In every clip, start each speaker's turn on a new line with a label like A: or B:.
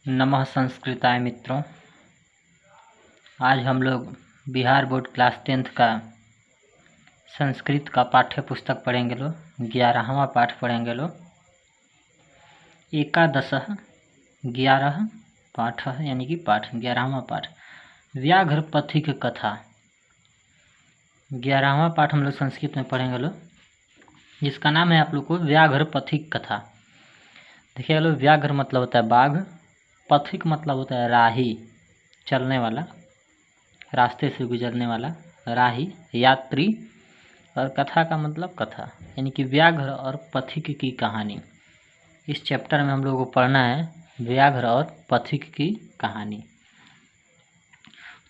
A: नमः संस्कृताय मित्रों। आज हम लोग बिहार बोर्ड क्लास 10th का संस्कृत का पाठ्य पुस्तक पढ़ेंगे। 11वां पाठ पढ़ेंगे। एकादशः 11 पाठ यानी कि पाठ 11वां पाठ व्याघ्र पथिक कथा। 11वां पाठ हम लोग संस्कृत में पढ़ेंगे जिसका नाम है आप लोग को व्याघ्र पथिक कथा। देखिए व्याघ्र मतलब होता है बाघ, पथिक मतलब होता है राही, चलने वाला, रास्ते से गुजरने वाला राही, यात्री, और कथा का मतलब कथा यानी कि व्याघ्र और पथिक की कहानी। इस चैप्टर में हम लोगों को पढ़ना है व्याघ्र और पथिक की कहानी।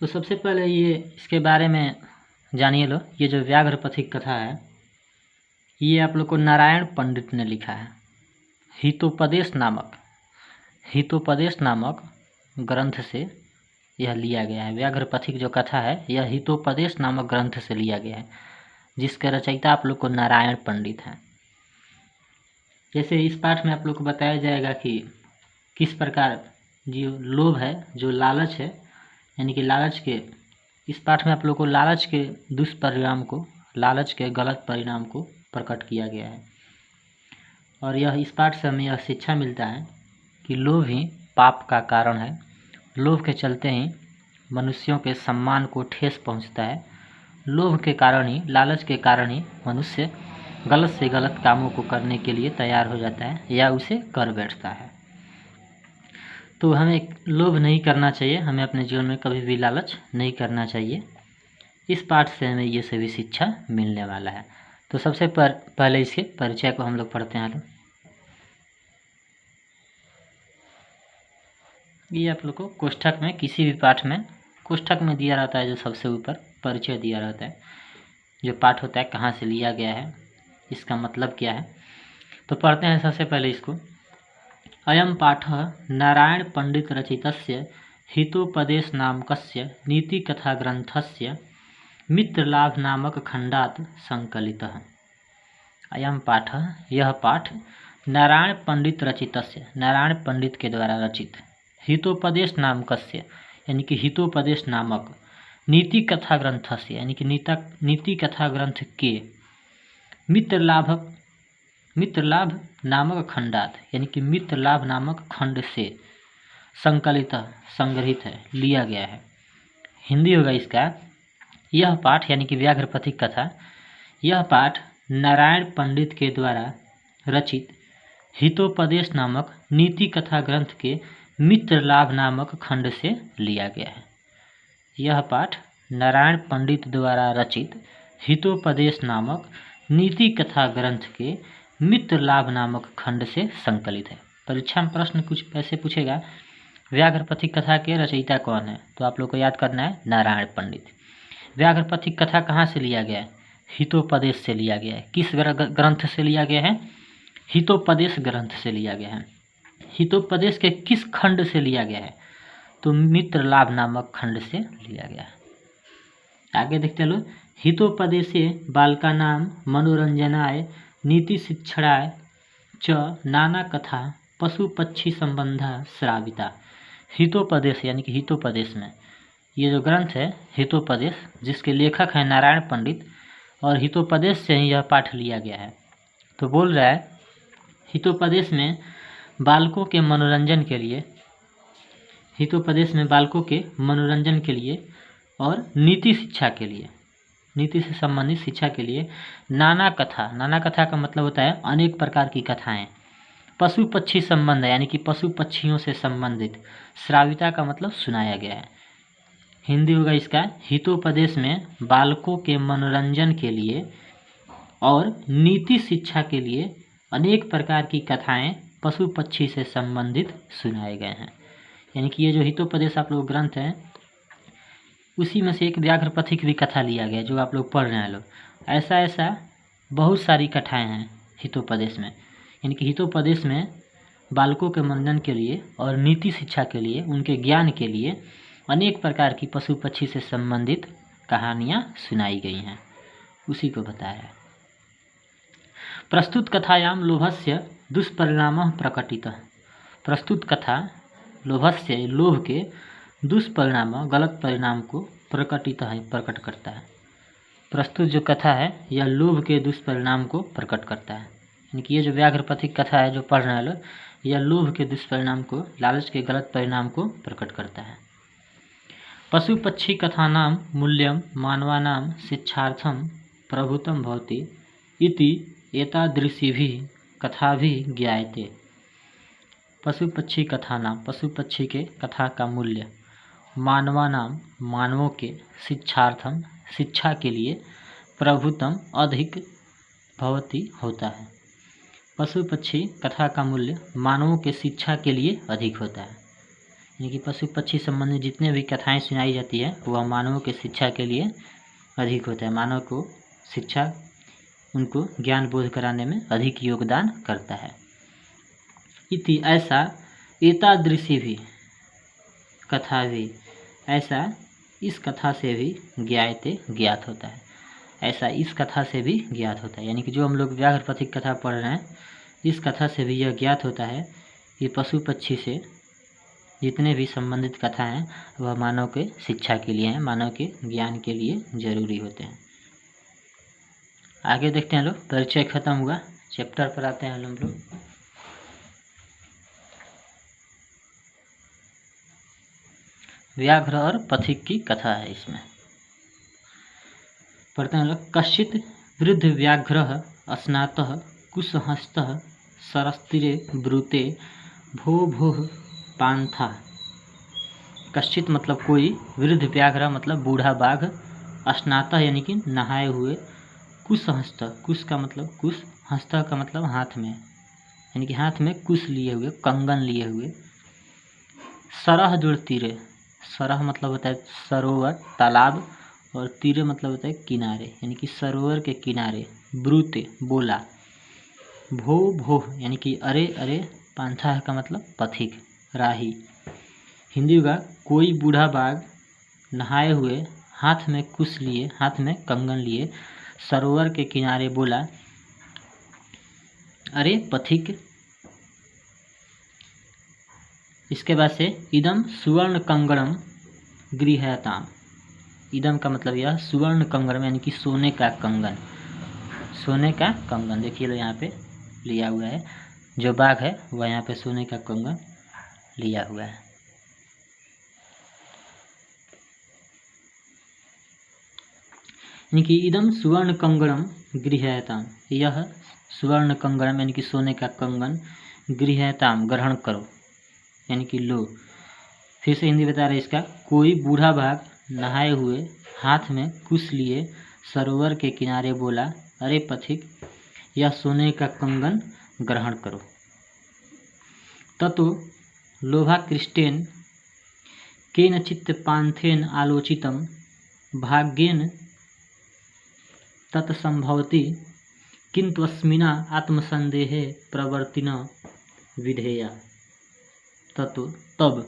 A: तो सबसे पहले ये इसके बारे में जानिए लो। ये जो व्याघ्र पथिक कथा है ये आप लोग को नारायण पंडित ने लिखा है। हितोपदेश नामक ग्रंथ से यह लिया गया है। व्याघ्र पथिक जो कथा है यह हितोपदेश नामक ग्रंथ से लिया गया है, जिसके रचयिता आप लोग को नारायण पंडित हैं। जैसे इस पाठ में आप लोग को बताया जाएगा कि किस प्रकार जो लोभ है, जो लालच है, यानी कि लालच के, इस पाठ में आप लोग को लालच के दुष्परिणाम को, लालच के गलत परिणाम को प्रकट किया गया है। और यह इस पाठ से हमें यह शिक्षा मिलता है कि लोभ ही पाप का कारण है। लोभ के चलते ही मनुष्यों के सम्मान को ठेस पहुंचता है। लोभ के कारण ही, लालच के कारण ही मनुष्य गलत से गलत कामों को करने के लिए तैयार हो जाता है या उसे कर बैठता है। तो हमें लोभ नहीं करना चाहिए, हमें अपने जीवन में कभी भी लालच नहीं करना चाहिए। इस पाठ से हमें ये सभी शिक्षा मिलने वाला है। तो सबसे पहले इसके परिचय को हम लोग पढ़ते हैं। ये आप लोग को कोष्ठक में, किसी भी पाठ में कोष्ठक में दिया रहता है, जो सबसे ऊपर परिचय दिया रहता है, जो पाठ होता है कहाँ से लिया गया है, इसका मतलब क्या है। तो पढ़ते हैं सबसे पहले इसको। अयम पाठ नारायण पंडित रचितस्य हितोपदेश नामकस्य नीति कथा ग्रंथस्य मित्रलाभ नामक खंडात संकलितः। अयम पाठ, यह पाठ नारायण पंडित रचितस्य, नारायण पंडित के द्वारा रचित, हितोपदेश नामकस्य यानी कि हितोपदेश नामक, नीति कथा ग्रंथस्य यानी कि नीति कथा ग्रंथ के, मित्रलाभ नामक खंडात यानी कि मित्रलाभ नामक खंड से संकलित, संग्रहित है, लिया गया है। हिंदी होगा इसका। यह पाठ यानी कि व्याघ्र पथिक कथा, यह पाठ नारायण पंडित के द्वारा रचित हितोपदेश नामक नीति कथा ग्रंथ के मित्रलाभ नामक खंड से लिया गया है। यह पाठ नारायण पंडित द्वारा रचित हितोपदेश नामक नीति कथा ग्रंथ के मित्रलाभ नामक खंड से संकलित है। परीक्षा में प्रश्न कुछ ऐसे पूछेगा, व्याघ्र पथिक कथा के रचयिता कौन है, तो आप लोग को याद करना है नारायण पंडित। व्याघ्र पथिक कथा कहाँ से लिया गया है? हितोपदेश से लिया गया है। किस ग्रंथ से लिया गया है? हितोपदेश ग्रंथ से लिया गया है। हितोपदेश के किस खंड से लिया गया है? तो मित्रलाभ नामक खंड से लिया गया है। आगे देखते लो। हितोपदेशे बालकानां मनोरंजनाय नीति शिक्षणाय च नाना कथा पशु पक्षी संबंधा श्राविता। हितोपदेश यानी कि हितोपदेश में ये जो ग्रंथ है हितोपदेश, जिसके लेखक हैं नारायण पंडित, और हितोपदेश से ही यह पाठ लिया गया है। तो बोल रहा है हितोपदेश में बालकों के मनोरंजन के लिए, हितोपदेश में बालकों के मनोरंजन के लिए और नीति शिक्षा के लिए, नीति से संबंधित शिक्षा के लिए नाना कथा, नाना कथा का मतलब होता है अनेक प्रकार की कथाएं, पशु पक्षी संबंध यानी कि पशु पक्षियों से संबंधित, श्राविता का मतलब सुनाया गया है। हिंदी होगा इसका। हितोपदेश में बालकों के मनोरंजन के लिए और नीति शिक्षा के लिए अनेक प्रकार की कथाएं पशु पक्षी से संबंधित सुनाए गए हैं। यानी कि ये जो हितोपदेश आप लोग ग्रंथ हैं उसी में से एक व्याघ्र पथिक भी कथा लिया गया जो आप लोग पढ़ रहे हैं लोग। ऐसा बहुत सारी कथाएं हैं हितोपदेश में। यानी कि हितोपदेश में बालकों के मनोरंजन के लिए और नीति शिक्षा के लिए, उनके ज्ञान के लिए अनेक प्रकार की पशु पक्षी से संबंधित कहानियाँ सुनाई गई हैं, उसी को बताया है। प्रस्तुत कथायां लोभस्य दुष्परिणामः प्रकटितः। प्रस्तुत कथा लोभस्य लोभ के दुष्परिणाम गलत परिणाम को प्रकट करता है। प्रस्तुत जो कथा है यह लोभ के दुष्परिणाम को प्रकट करता है, यानी कि ये जो व्याघ्रपथिक कथा है जो पढ़ रहे हैं लोग, यह लोभ के दुष्परिणाम को, लालच के गलत परिणाम को प्रकट करता है। पशु पक्षी कथानां मूल्यं मानवानां शिक्षार्थं प्रभुतं भवति इति एतादृशीभिः कथाभिः ज्ञायते। पशु पक्षी कथानां, पशु पक्षी के कथा का मूल्य, मानवानां मानवों के, शिक्षार्थम शिक्षा के लिए, प्रभुतम अधिक, भवति होता है। पशु पक्षी कथा का मूल्य मानवों के शिक्षा के लिए अधिक होता है, यानी कि पशु पक्षी संबंधी जितने भी कथाएं सुनाई जाती है वह मानवों के शिक्षा के लिए अधिक होता है। मानव को शिक्षा, उनको ज्ञान बोध कराने में अधिक योगदान करता है। इति ऐसा, एतादृशी भी कथा भी, ऐसा इस कथा से भी ज्ञायते ज्ञात होता है, ऐसा इस कथा से भी ज्ञात होता है, यानी कि जो हम लोग व्याघ्रपथिक कथा पढ़ रहे हैं इस कथा से भी यह ज्ञात होता है कि पशु पक्षी से जितने भी संबंधित कथा हैं वह मानव के शिक्षा के लिए हैं, मानव के ज्ञान के लिए जरूरी होते हैं। आगे देखते हैं लोग, परिचय खत्म हुआ, चैप्टर पर आते हैं हम लोग। व्याघ्र और पथिक की कथा है इसमें। पढ़ते हैं लोग। कश्चित वृद्ध व्याघ्र स्नातः कुशहस्तः सरस्तीरे ब्रूते भो भोः पांथा। कश्चित मतलब कोई, वृद्ध व्याघ्र मतलब बूढ़ा बाघ, स्नातः यानी कि नहाए हुए, कुशहस्त, कुश का मतलब कुश, हस्त का मतलब हाथ में, यानी कि हाथ में कुश लिए हुए, कंगन लिए हुए, सरह जुड़ तीरे, सरह मतलब होता है सरोवर, तालाब, और तीरे मतलब होता है किनारे, यानी कि सरोवर के किनारे, ब्रूते बोला, भो भोह यानी कि अरे अरे, पांथा का मतलब पथिक, राही। हिंदी का कोई बूढ़ा बाघ नहाए हुए, हाथ में कुश लिए, हाथ में कंगन लिए, सरोवर के किनारे बोला, अरे पथिक। इसके बाद से इदम सुवर्ण कंगणम गृह्यताम। इदम का मतलब यह सुवर्ण कंगणम यानी कि सोने का कंगन, सोने का कंगन। देखिए लो यहाँ पे लिया हुआ है, जो बाघ है वह यहाँ पे सोने का कंगन लिया हुआ है। यानी कि इदम सुवर्ण कंगणम गृह्यताम, यह सुवर्ण कंगणम यानी कि सोने का कंगन, गृह्यताम ग्रहण करो, यानी कि लो। फिर से हिंदी बता रहे इसका, कोई बूढ़ा बाघ नहाए हुए, हाथ में कुश लिए, सरोवर के किनारे बोला, अरे पथिक, यह सोने का कंगन ग्रहण करो। ततो लोभाकृष्टेन केनचित् पांथेन आलोचितं भाग्येन तत्संभवति किंतु अस्मिना आत्मसंदेहे प्रवर्तिना विधेया। ततो तब,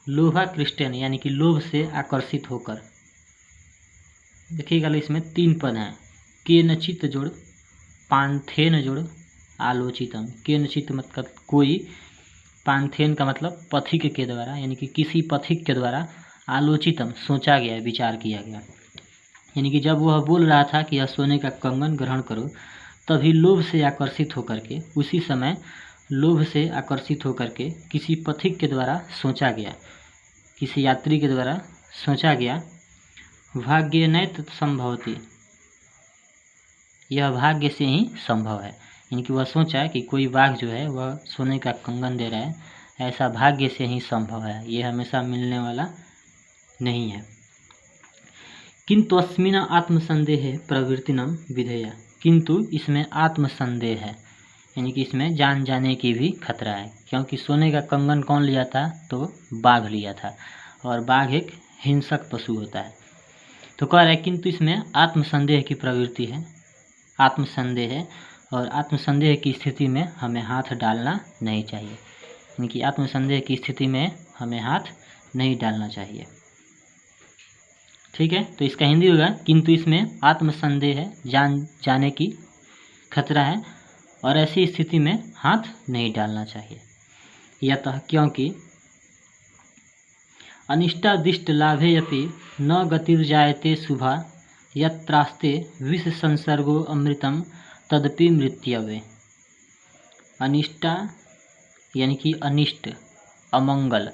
A: लोभाकृष्टेन यानी कि लोभ से आकर्षित होकर, देखिएगा इसमें 3 पद हैं, केनचित जोड़, पांथेन जोड़, आलोचितम। केनचित मतलब कोई, पांथेन का मतलब पथिक के द्वारा, यानी कि किसी पथिक के द्वारा, आलोचितम सोचा गया, विचार किया गया, यानी कि जब वह बोल रहा था कि यह सोने का कंगन ग्रहण करो, तभी लोभ से आकर्षित होकर के, उसी समय लोभ से आकर्षित होकर के किसी पथिक के द्वारा सोचा गया, किसी यात्री के द्वारा सोचा गया, भाग्य नैत संभवती, यह भाग्य से ही संभव है, यानी कि वह सोचा कि कोई बाघ जो है वह सोने का कंगन दे रहा है, ऐसा भाग्य से ही संभव है, यह हमेशा मिलने वाला नहीं है। किंतु अस्मिना आत्मसंदेह प्रवृत्तिनम विधेया, किंतु इसमें आत्मसंदेह है, यानी कि इसमें जान जाने की भी खतरा है, क्योंकि सोने का कंगन कौन लिया था, तो बाघ लिया था, और बाघ एक हिंसक पशु होता है। तो कह रहा है किंतु इसमें आत्मसंदेह की प्रवृत्ति है, आत्मसंदेह है, और आत्मसंदेह की स्थिति में हमें हाथ डालना नहीं चाहिए, यानी कि आत्मसंदेह की स्थिति में हमें हाथ नहीं डालना चाहिए। ठीक है, तो इसका हिंदी होगा, किंतु इसमें आत्मसंदेह है, जान जाने की खतरा है, और ऐसी स्थिति में हाथ नहीं डालना चाहिए। यतः क्योंकि अनिष्टादिष्ट लाभे अपि न गतिर्जायते शुभा यत्रास्ते विष संसर्गो अमृतम तदपि मृत्यवे। अनिष्टा यानी कि अनिष्ट, अमंगल।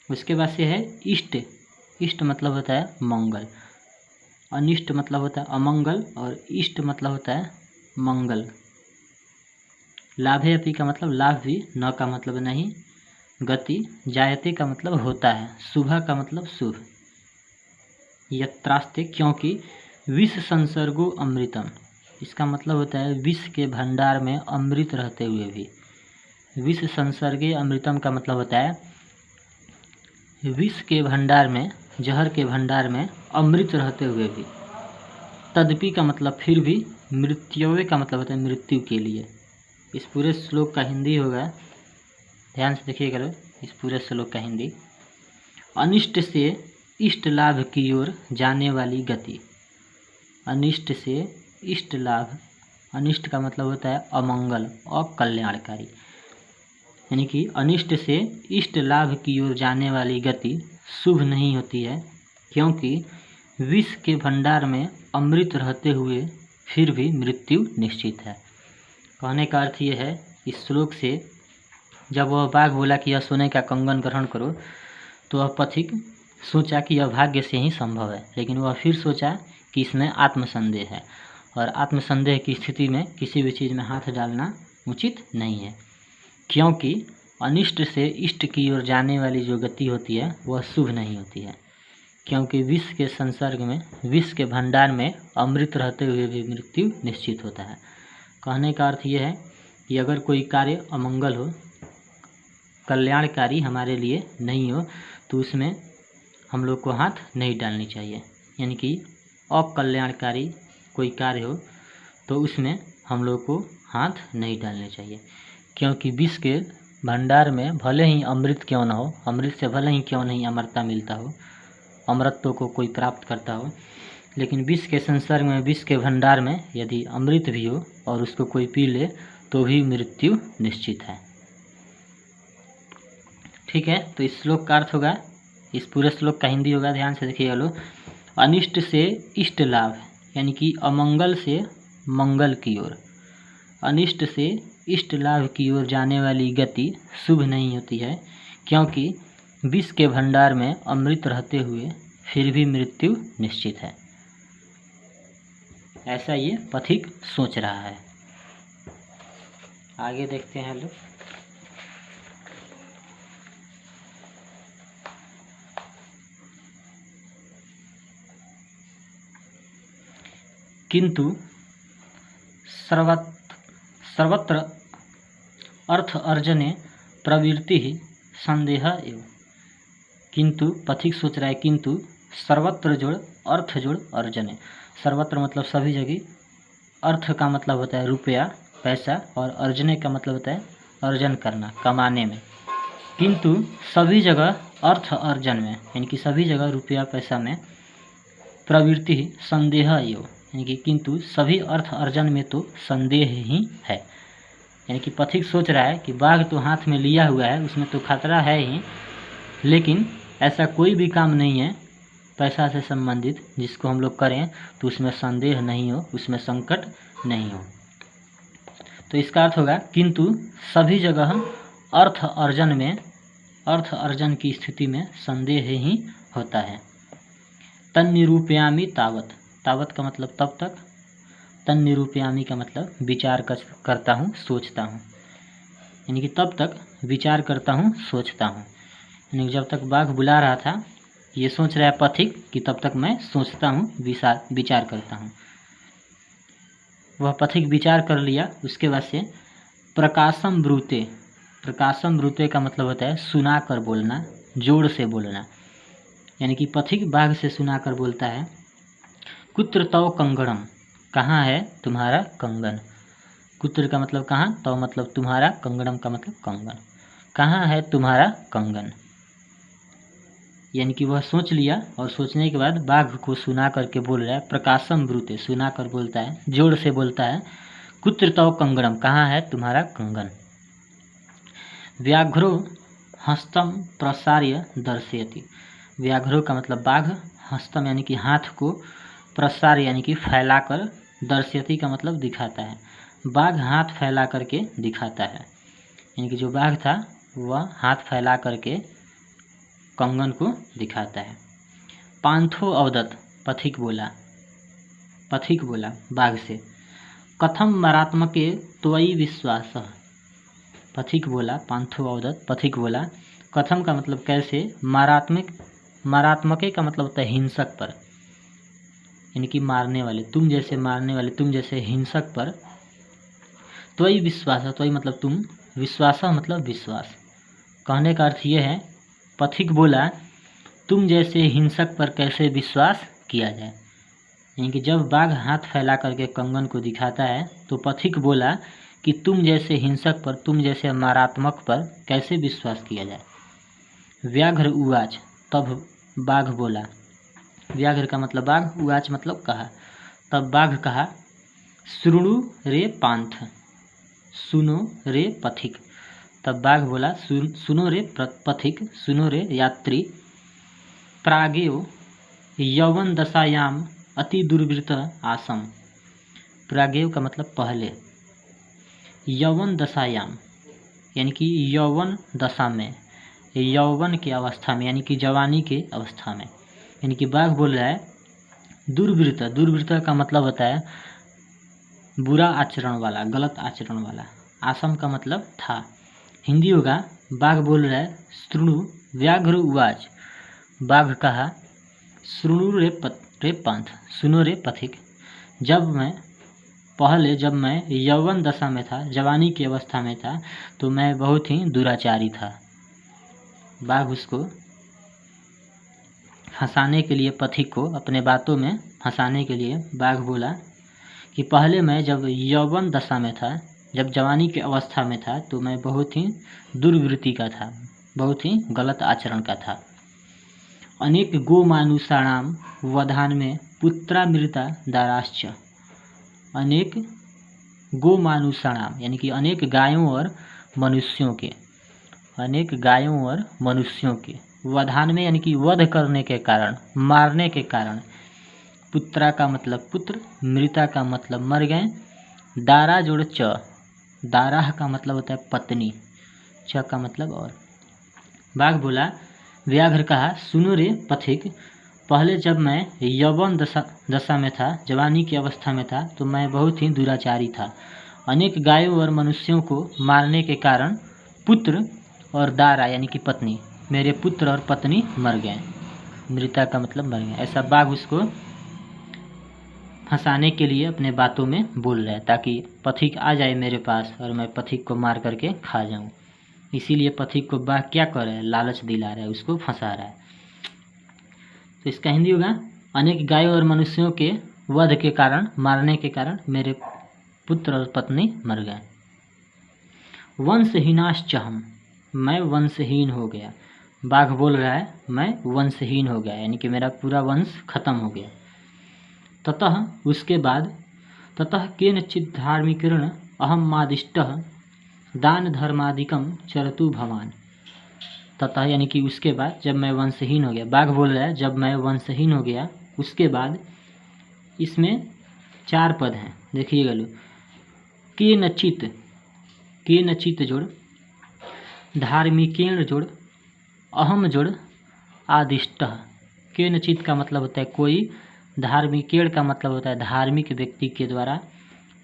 A: उसके बाद से है इष्ट। इष्ट मतलब होता है मंगल, अनिष्ट मतलब होता है अमंगल और इष्ट मतलब होता है मंगल। लाभे अपि का मतलब लाभ भी, न का मतलब नहीं, गति, जायते का मतलब होता है, शुभ का मतलब शुभ। यत्रास्ते क्योंकि विष संसर्गो अमृतम, इसका मतलब होता है विष के भंडार में अमृत रहते हुए भी। विष संसर्गे अमृतम का मतलब होता है विष के भंडार में, जहर के भंडार में अमृत रहते हुए भी। तदपि का मतलब फिर भी, मृत्युवे का मतलब होता है मृत्यु के लिए। इस पूरे श्लोक का हिंदी होगा, ध्यान से देखिएगा लोग, इस पूरे श्लोक का हिंदी। अनिष्ट से इष्ट लाभ की ओर जाने वाली गति। अनिष्ट से इष्ट लाभ, अनिष्ट का मतलब होता है अमंगल, अकल्याणकारी, यानी कि अनिष्ट से इष्ट लाभ की ओर जाने वाली गति शुभ नहीं होती है, क्योंकि विष के भंडार में अमृत रहते हुए फिर भी मृत्यु निश्चित है। कहने का अर्थ ये है इस श्लोक से, जब वह बाघ बोला कि यह सोने का कंगन ग्रहण करो, तो वह पथिक सोचा कि यह भाग्य से ही संभव है, लेकिन वह फिर सोचा कि इसमें आत्मसंदेह है, और आत्मसंदेह की स्थिति में किसी भी चीज़ में हाथ डालना उचित नहीं है, क्योंकि अनिष्ट से इष्ट की ओर जाने वाली जो गति होती है वह शुभ नहीं होती है, क्योंकि विष के संसर्ग में, विष के भंडार में अमृत रहते हुए भी मृत्यु निश्चित होता है। कहने का अर्थ यह है कि अगर कोई कार्य अमंगल हो, कल्याणकारी हमारे लिए नहीं हो, तो उसमें हम लोग को हाथ नहीं डालनी चाहिए। यानी कि अकल्याणकारी कोई कार्य हो तो उसमें हम लोग को हाथ नहीं डालने चाहिए, क्योंकि विष के भंडार में भले ही अमृत क्यों न हो, अमृत से भले ही क्यों नहीं अमरता मिलता हो, अमरत्व को कोई प्राप्त करता हो, लेकिन विष के संसर्ग में, विष के भंडार में यदि अमृत भी हो और उसको कोई पी ले तो भी मृत्यु निश्चित है। ठीक है, तो इस श्लोक का अर्थ होगा, इस पूरे श्लोक का हिंदी होगा, ध्यान से देखिएगा लोग। अनिष्ट से इष्ट लाभ, यानी कि अमंगल से मंगल की ओर, अनिष्ट से इष्ट लाभ की ओर जाने वाली गति शुभ नहीं होती है, क्योंकि विष के भंडार में अमृत रहते हुए फिर भी मृत्यु निश्चित है। ऐसा ये पथिक सोच रहा है। आगे देखते हैं लोग। किंतु सर्वत्र अर्थ अर्जने प्रवृत्ति ही संदेह एवं। किंतु पथिक सोच रहा है, किंतु सर्वत्र जोड़ अर्थ जोड़ अर्जने। सर्वत्र मतलब सभी जगह, अर्थ का मतलब होता है रुपया, पैसा, और अर्जने का मतलब होता है अर्जन करना, कमाने में। किंतु सभी जगह अर्थ अर्जन में, यानी कि सभी जगह रुपया पैसा में, प्रवृत्ति संदेह एवं, यानी कि किंतु सभी अर्थ अर्जन में तो संदेह ही है। यानी कि पथिक सोच रहा है कि बाघ तो हाथ में लिया हुआ है, उसमें तो खतरा है ही, लेकिन ऐसा कोई भी काम नहीं है पैसा से संबंधित जिसको हम लोग करें तो उसमें संदेह नहीं हो, उसमें संकट नहीं हो। तो इसका अर्थ होगा किंतु सभी जगह अर्थ अर्जन में, अर्थ अर्जन की स्थिति में संदेह ही होता है। तन्निरूपयामि तावत, तावत का मतलब तब तक, तन्निरूपयामि का मतलब विचार करता हूँ, सोचता हूँ, यानी कि तब तक विचार करता हूँ, सोचता हूँ। यानी जब तक बाघ बुला रहा था ये सोच रहा है पथिक कि तब तक मैं सोचता हूँ, विचार करता हूँ। वह पथिक विचार कर लिया, उसके बाद से प्रकाशम ब्रूते, प्रकाशम ब्रूते का मतलब होता है सुना कर बोलना, जोर से बोलना। यानी कि पथिक बाघ से सुना कर बोलता है, कुत्र तव कंगणम, कहाँ है तुम्हारा कंगन। कुत्र का मतलब कहाँ, तव मतलब तुम्हारा, कंगणम का मतलब कंगन, कहाँ है तुम्हारा कंगन। यानी कि वह सोच लिया और सोचने के बाद बाघ को सुना करके बोल रहा है, प्रकाशम ब्रूते, सुना कर बोलता है, जोर से बोलता है, कुत्र तव कंगणम, कहाँ है तुम्हारा कंगन। व्याघ्रो हस्तम प्रसार्य दर्शयति। व्याघ्रो का मतलब बाघ, हस्तम यानी कि हाथ को, प्रसार्य यानी कि फैलाकर, दर्शयति का मतलब दिखाता है। बाघ हाथ फैला करके दिखाता है, यानी कि जो बाघ था वह हाथ फैला करके कंगन को दिखाता है। पांथो अवदत, पथिक बोला बाघ से, कथम मरात्मके त्वयि विश्वासः। पथिक बोला, पांथो अवदत, पथिक बोला, कथम का मतलब कैसे, मारात्मके का मतलब होता है हिंसक पर, यानी कि मारने वाले, तुम जैसे मारने वाले, तुम जैसे हिंसक पर, त्वयि विश्वास, त्वयि मतलब तुम, विश्वास मतलब विश्वास। कहने का अर्थ ये है, पथिक बोला तुम जैसे हिंसक पर कैसे विश्वास किया जाए, यानी कि जब बाघ हाथ फैला करके कंगन को दिखाता है तो पथिक बोला कि तुम जैसे हिंसक पर, तुम जैसे मारात्मक पर कैसे विश्वास किया जाए। व्याघ्र उवाच, तब बाघ बोला, व्याघ्र का मतलब बाघ, उवाच मतलब कहा, तब बाघ कहा, शृणु रे पांथ, सुनो रे पथिक। तब बाघ बोला, सुनो रे पथिक, सुनो रे यात्री, प्रागेव यौवन दशायाम अति दुर्वृत आसम। प्रागेव का मतलब पहले, यौवन दशायाम यानी कि यौवन दशा में, यौवन की अवस्था में, यानी कि जवानी के अवस्था में, यानी कि बाघ बोल रहा है दुर्वृत, दुर्वृत का मतलब होता है बुरा आचरण वाला, गलत आचरण वाला। आसम का मतलब था। हिंदी होगा, बाघ बोल रहा है शृणु, व्याघ्र उवाच, बाघ कहा, शृणु रे पंथ, सुनो रे पथिक, जब मैं यौवन दशा में था, जवानी की अवस्था में था, तो मैं बहुत ही दुराचारी था। बाघ उसको फंसाने के लिए, पथिक को अपने बातों में फंसाने के लिए बाघ बोला कि पहले मैं जब यौवन दशा में था, जब जवानी की अवस्था में था, तो मैं बहुत ही दुर्वृत्ति का था, बहुत ही गलत आचरण का था। अनेक गो मानुषाणाम वधान में पुत्रामृता दाराश्च। अनेक गो मानुषाणाम यानी कि अनेक गायों और मनुष्यों के, अनेक गायों और मनुष्यों के, वधान में यानी कि वध करने के कारण, मारने के कारण, पुत्रा का मतलब पुत्र, मृता का मतलब मर गए, दारा जोड़ च, दाराह का मतलब होता है पत्नी, च का मतलब और। बाघ बोला, व्याघ्र कहा, सुनो रे पथिक, पहले जब मैं यौवन दशा में था, जवानी की अवस्था में था, तो मैं बहुत ही दुराचारी था। अनेक गायों और मनुष्यों को मारने के कारण पुत्र और दारा यानी कि पत्नी, मेरे पुत्र और पत्नी मर गए, मृता का मतलब मर गए। ऐसा बाघ उसको फंसाने के लिए अपने बातों में बोल रहा है, ताकि पथिक आ जाए मेरे पास और मैं पथिक को मार करके खा जाऊं। इसीलिए पथिक को बाघ क्या कर रहा है, लालच दिला रहा है, उसको फंसा रहा है। तो इसका हिंदी होगा, अनेक गायों और मनुष्यों के वध के कारण, मारने के कारण मेरे पुत्र और पत्नी मर गए। वंशहीनाश्चहम, मैं वंशहीन हो गया। बाघ बोल रहा है मैं वंशहीन हो गया, यानी कि मेरा पूरा वंश खत्म हो गया। ततः उसके बाद, ततः केनचित् धार्मिकेण अहम मादिष्टः दान धर्मादिकम चरतु भवान। ततः यानी कि उसके बाद, जब मैं वंशहीन हो गया, बाघ बोल रहा है जब मैं वंशहीन हो गया उसके बाद, इसमें 4 पद हैं, देखिएगा लो, के नचित जोड़, धार्मिकेण जोड़, अहम जोड़, आदिष्टः। के नचित का मतलब होता है कोई, धार्मिकेण का मतलब होता है धार्मिक व्यक्ति के द्वारा,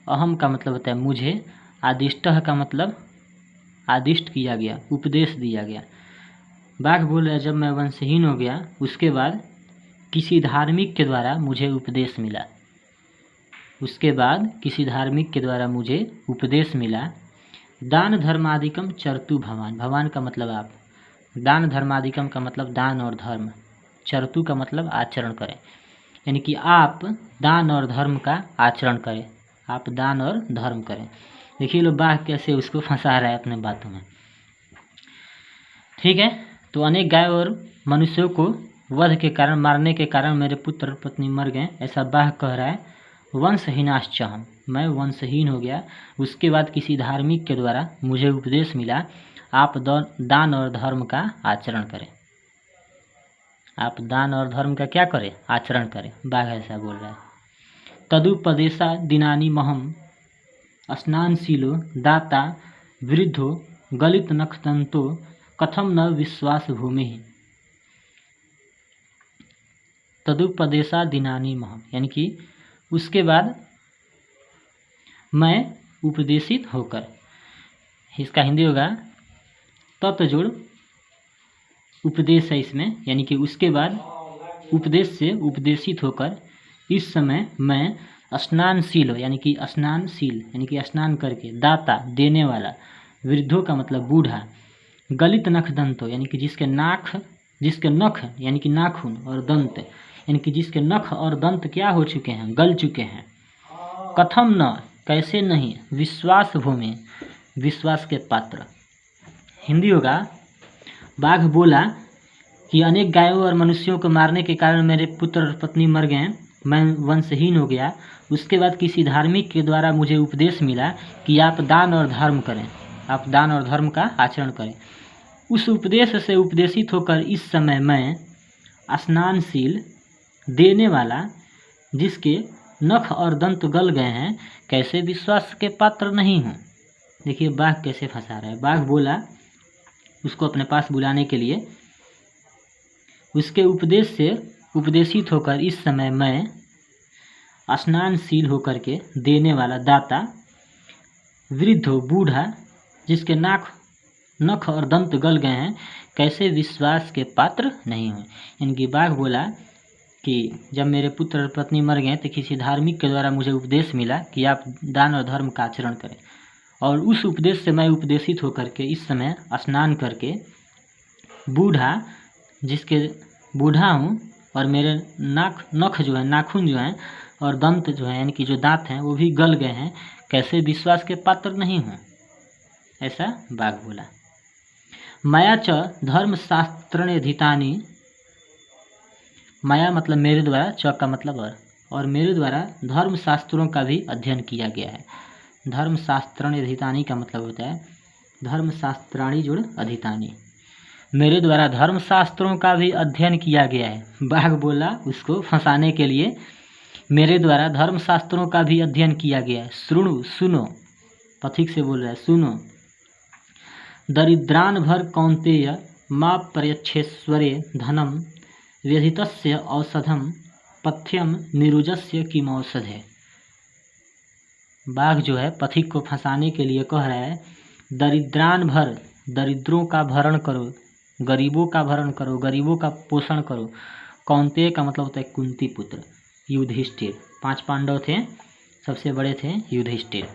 A: अहम का मतलब होता है मुझे, आदिष्टः का मतलब आदिष्ट किया गया, उपदेश दिया गया। बाघ बोल रहा है जब मैं वंशहीन हो गया उसके बाद किसी धार्मिक के द्वारा मुझे उपदेश मिला, उसके बाद किसी धार्मिक के द्वारा मुझे उपदेश मिला। दान धर्मादिकम चरतु भवान, भवान का मतलब आप, दान धर्मादिकम का मतलब दान और धर्म, चरतु का मतलब आचरण करें, यानी कि आप दान और धर्म का आचरण करें, आप दान और धर्म करें। देखिए लो बाघ कैसे उसको फंसा रहा है अपने बातों में। ठीक है, तो अनेक गाय और मनुष्यों को वध के कारण, मारने के कारण मेरे पुत्र और पत्नी मर गए, ऐसा बाघ कह रहा है। वंशहीनाश्चहम, मैं वंशहीन हो गया। उसके बाद किसी धार्मिक के द्वारा मुझे उपदेश मिला, आप दान और धर्म का आचरण करें। आप दान और धर्म का क्या करें? आचरण करें। बाघ ऐसा बोल रहा है। तदुपदेशा दिनानि महम स्नानशीलो दाता वृद्धो गलित नखदंतो कथम न विश्वास भूमि। तदुपदेशा दिनानि महम, यानी कि उसके बाद मैं उपदेशित होकर, इसका हिंदी होगा तत्जोड़ उपदेश है इसमें, यानी कि उसके बाद उपदेश से उपदेशित होकर इस समय मैं स्नानशील हो, यानी कि स्नानशील यानी कि स्नान करके, दाता देने वाला, वृद्धों का मतलब बूढ़ा, गलित नख दंतो यानी कि जिसके नख यानी कि नाखून, और दंत यानी कि जिसके नख और दंत क्या हो चुके हैं? गल चुके हैं। कथम न, कैसे नहीं, विश्वास भूमि, विश्वास के पात्र। हिंदी होगा बाघ बोला कि अनेक गायों और मनुष्यों को मारने के कारण मेरे पुत्र और पत्नी मर गए, मैं वंशहीन हो गया। उसके बाद किसी धार्मिक के द्वारा मुझे उपदेश मिला कि आप दान और धर्म करें, आप दान और धर्म का आचरण करें। उस उपदेश से उपदेशित होकर इस समय मैं स्नानशील, देने वाला, जिसके नख और दंत गल गए हैं, कैसे विश्वास के पात्र नहीं हूँ। देखिए बाघ कैसे फंसा रहा है। बाघ बोला उसको अपने पास बुलाने के लिए, उसके उपदेश से उपदेशित होकर इस समय मैं स्नानशील होकर के, देने वाला, दाता, वृद्ध हो, बूढ़ा, जिसके नख और दंत गल गए हैं, कैसे विश्वास के पात्र नहीं हूँ। यानी कि बाघ बोला कि जब मेरे पुत्र और पत्नी मर गए तो किसी धार्मिक के द्वारा मुझे उपदेश मिला कि आप दान और धर्म का आचरण करें, और उस उपदेश से मैं उपदेशित होकर के इस समय स्नान करके, बूढ़ा, जिसके बूढ़ा हूँ, और मेरे नख जो है, नाखून जो हैं, और दंत जो है यानी कि जो दांत हैं वो भी गल गए हैं, कैसे विश्वास के पात्र नहीं हूँ। ऐसा बाघ बोला। मया च धर्मशास्त्रण्यधीतानि, माया मतलब मेरे द्वारा, च का मतलब और मेरे द्वारा धर्मशास्त्रों का भी अध्ययन किया गया है। धर्मशास्त्रण्यधीतानि का मतलब होता है धर्मशास्त्राणि जोड़ अधितानि, मेरे द्वारा धर्मशास्त्रों का भी अध्ययन किया गया है। बाघ बोला उसको फंसाने के लिए, मेरे द्वारा धर्मशास्त्रों का भी अध्ययन किया गया है। श्रुणु, सुनो, पथिक से बोल रहा है, सुनो। दरिद्रान भर कौन्तेय मा पर्यच्छेश्वरे धनम व्यधितस्य औषधम पथ्यम निरुजस्य किमौषधे। बाघ जो है पथिक को फंसाने के लिए कह रहा है, दरिद्रान भर, दरिद्रों का भरण करो, गरीबों का भरण करो, गरीबों का पोषण करो। कौन्तेय का मतलब होता है कुंती पुत्र, युधिष्ठिर। 5 पांडव थे, सबसे बड़े थे युधिष्ठिर।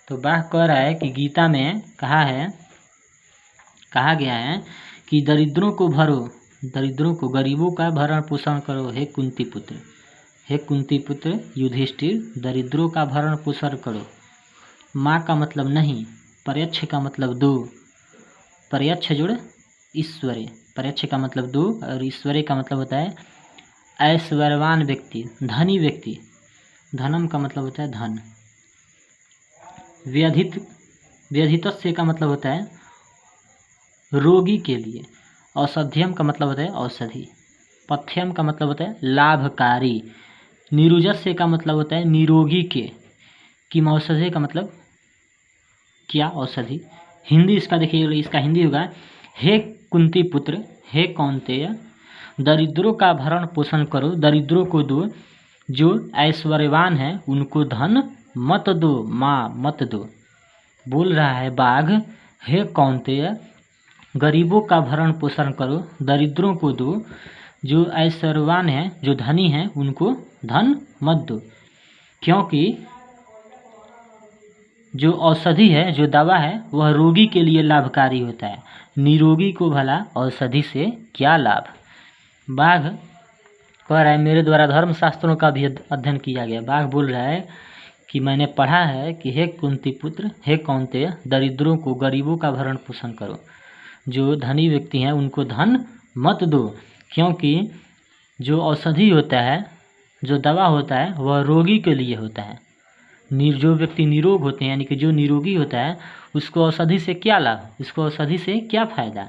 A: तो बाघ कह रहा है कि गीता में कहा गया है कि दरिद्रों को भरो, दरिद्रों को, गरीबों का भरण पोषण करो, हे कुंती पुत्र, हे कुंती पुत्र युधिष्ठिर, दरिद्रों का भरण पोषण करो। माँ का मतलब नहीं, पर्यच्छ का मतलब दो, पर्यच्छ जुड़ ईश्वरे, पर्यच्छ का मतलब दो, और ईश्वरे का मतलब होता है ऐश्वर्यवान व्यक्ति, धनी व्यक्ति। धनम का मतलब होता है धन। व्यधितस्य का मतलब होता है रोगी के लिए। औषध्यम का मतलब होता है औषधि। पथ्यम का मतलब होता है लाभकारी। निरुजस्य का मतलब होता है निरोगी के। किम औषधि का मतलब क्या औषधि। हिंदी इसका देखिए, इसका हिंदी होगा, हे कुंती पुत्र, हे कौन्तेय, दरिद्रों का भरण पोषण करो, दरिद्रों को दो, जो ऐश्वर्यवान है उनको धन मत दो, माँ मत दो। बोल रहा है बाघ, हे कौन्तेय, गरीबों का भरण पोषण करो, दरिद्रों को दो, जो ऐश्वर्यवान है, जो धनी है, उनको धन मत दो, क्योंकि जो औषधि है, जो दवा है, वह रोगी के लिए लाभकारी होता है, निरोगी को भला औषधि से क्या लाभ। बाघ कह रहा है मेरे द्वारा धर्मशास्त्रों का भी अध्ययन किया गया। बाघ बोल रहा है कि मैंने पढ़ा है कि हे कुंती पुत्र, हे कौन्तेय, दरिद्रों को, गरीबों का भरण पोषण करो, जो धनी व्यक्ति हैं उनको धन मत दो, क्योंकि जो औषधि होता है, जो दवा होता है, वह रोगी के लिए होता है। जो व्यक्ति निरोग होते हैं, यानी कि जो निरोगी होता है, उसको औषधि से क्या लाभ, उसको औषधि से क्या फायदा,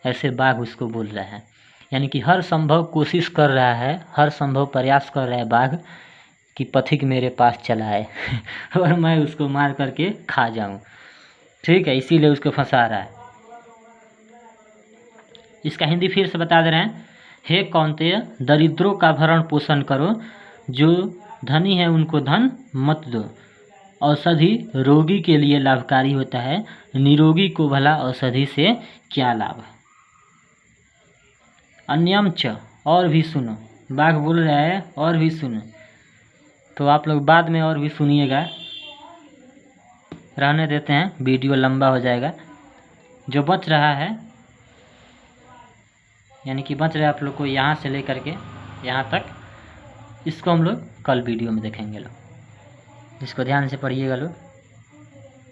A: ऐसे बाघ उसको बोल रहा है। यानी कि हर संभव कोशिश कर रहा है, हर संभव प्रयास कर रहा है बाघ कि पथिक मेरे पास चला है और मैं उसको मार करके खा जाऊं। ठीक है, इसीलिए उसको फंसा रहा है। इसका हिंदी फिर से बता दे रहे हैं। हे कौन्तेय, दरिद्रों का भरण पोषण करो, जो धनी है उनको धन मत दो। औषधि रोगी के लिए लाभकारी होता है, निरोगी को भला औषधि से क्या लाभ। अन्यम च, और भी सुनो, बाघ बोल रहा है और भी सुनो। तो आप लोग बाद में और भी सुनिएगा, रहने देते हैं, वीडियो लंबा हो जाएगा। जो बच रहा है, यानी कि बच रहा है आप लोग को यहाँ से लेकर के यहाँ तक, इसको हम लोग कल वीडियो में देखेंगे लोग। इसको ध्यान से पढ़िएगा लोग।